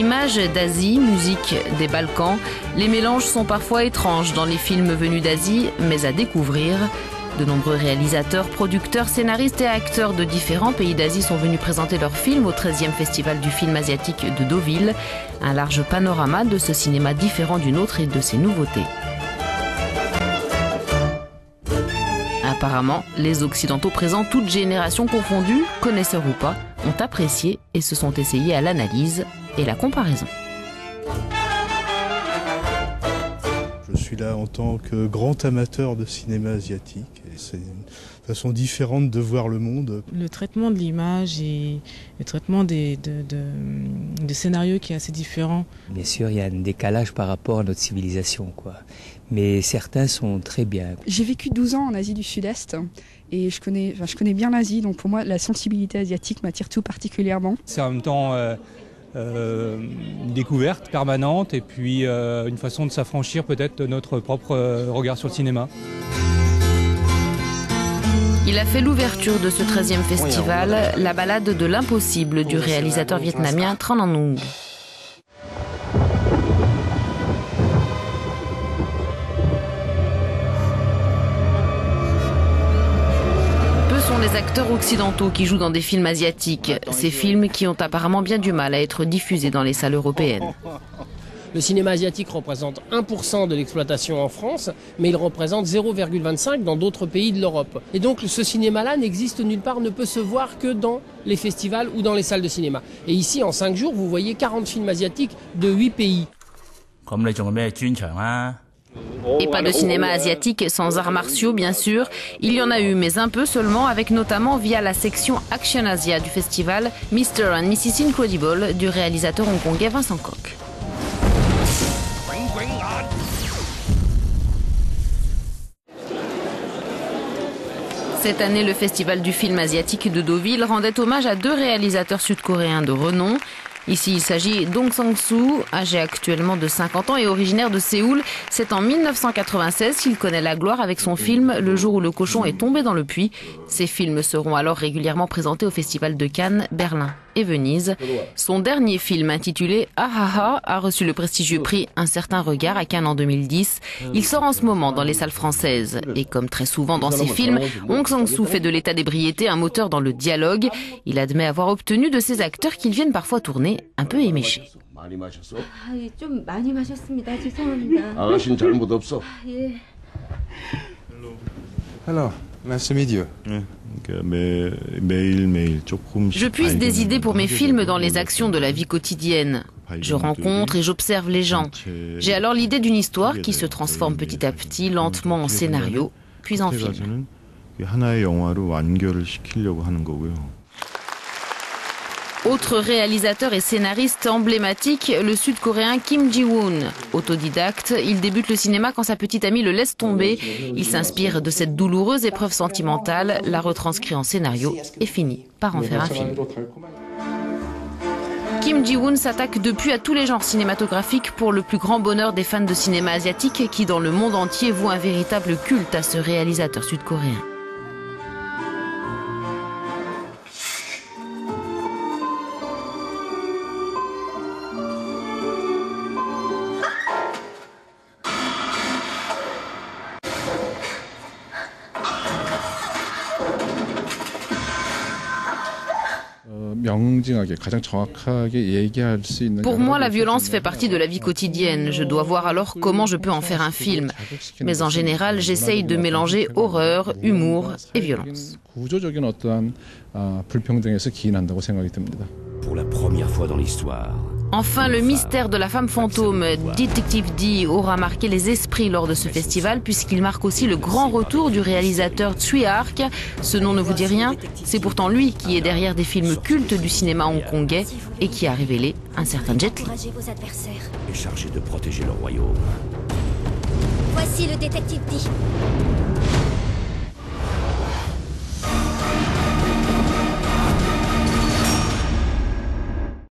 Images d'Asie, musique des Balkans, les mélanges sont parfois étranges dans les films venus d'Asie, mais à découvrir. De nombreux réalisateurs, producteurs, scénaristes et acteurs de différents pays d'Asie sont venus présenter leurs films au 13e Festival du film asiatique de Deauville. Un large panorama de ce cinéma différent d'une autre et de ses nouveautés. Apparemment, les Occidentaux présents, toutes générations confondues, connaisseurs ou pas, ont apprécié et se sont essayés à l'analyse et la comparaison. Je suis là en tant que grand amateur de cinéma asiatique et c'est une façon différente de voir le monde. Le traitement de l'image et le traitement des scénarios qui est assez différent. Bien sûr, il y a un décalage par rapport à notre civilisation, quoi. Mais certains sont très bien. J'ai vécu 12 ans en Asie du Sud-Est et je connais bien l'Asie, donc pour moi la sensibilité asiatique m'attire tout particulièrement. C'est en même temps une découverte permanente et puis une façon de s'affranchir peut-être de notre propre regard sur le cinéma. Il a fait l'ouverture de ce 13e festival, la balade de l'impossible du réalisateur vietnamien Tran Anh Nguyen. Les acteurs occidentaux qui jouent dans des films asiatiques, ces films qui ont apparemment bien du mal à être diffusés dans les salles européennes. Le cinéma asiatique représente 1% de l'exploitation en France, mais il représente 0,25% dans d'autres pays de l'Europe. Et donc ce cinéma-là n'existe nulle part, ne peut se voir que dans les festivals ou dans les salles de cinéma. Et ici, en 5 jours, vous voyez 40 films asiatiques de 8 pays. Et pas de cinéma asiatique sans arts martiaux, bien sûr. Il y en a eu, mais un peu seulement, avec notamment via la section Action Asia du festival Mr. and Mrs. Incredible du réalisateur hongkongais Vincent Koch. Cette année, le festival du film asiatique de Deauville rendait hommage à 2 réalisateurs sud-coréens de renom. Ici, il s'agit d'Hong Sang-soo, âgé actuellement de 50 ans et originaire de Séoul. C'est en 1996 qu'il connaît la gloire avec son film Le jour où le cochon est tombé dans le puits. Ces films seront alors régulièrement présentés au Festival de Cannes, Berlin et Venise. Son dernier film, intitulé Ah Ah Ah, a reçu le prestigieux prix Un certain regard à Cannes en 2010. Il sort en ce moment dans les salles françaises. Et comme très souvent dans ses films, Hong Sang-soo fait de l'état d'ébriété un moteur dans le dialogue. Il admet avoir obtenu de ses acteurs qu'ils viennent parfois tourner un peu éméchés. Hello, nice to meet you. Je puise des idées pour mes films dans les actions de la vie quotidienne. Je rencontre et j'observe les gens. J'ai alors l'idée d'une histoire qui se transforme petit à petit, lentement en scénario, puis en film. Autre réalisateur et scénariste emblématique, le sud-coréen Kim Ji-woon. Autodidacte, il débute le cinéma quand sa petite amie le laisse tomber. Il s'inspire de cette douloureuse épreuve sentimentale, la retranscrit en scénario et finit par en faire un film. Kim Ji-woon s'attaque depuis à tous les genres cinématographiques pour le plus grand bonheur des fans de cinéma asiatique qui dans le monde entier vouent un véritable culte à ce réalisateur sud-coréen. Pour moi, la violence fait partie de la vie quotidienne. Je dois voir alors comment je peux en faire un film. Mais en général, j'essaye de mélanger horreur, humour et violence. Pour la première fois dans l'histoire. Enfin, le mystère de la femme fantôme, Detective D, aura marqué les esprits lors de ce festival puisqu'il marque aussi le grand retour du réalisateur Tsui Hark. Ce nom ne vous dit rien? C'est pourtant lui qui est derrière des films cultes du cinéma hongkongais et qui a révélé un certain Jet Li. Est chargé de protéger le royaume. Voici le détective D.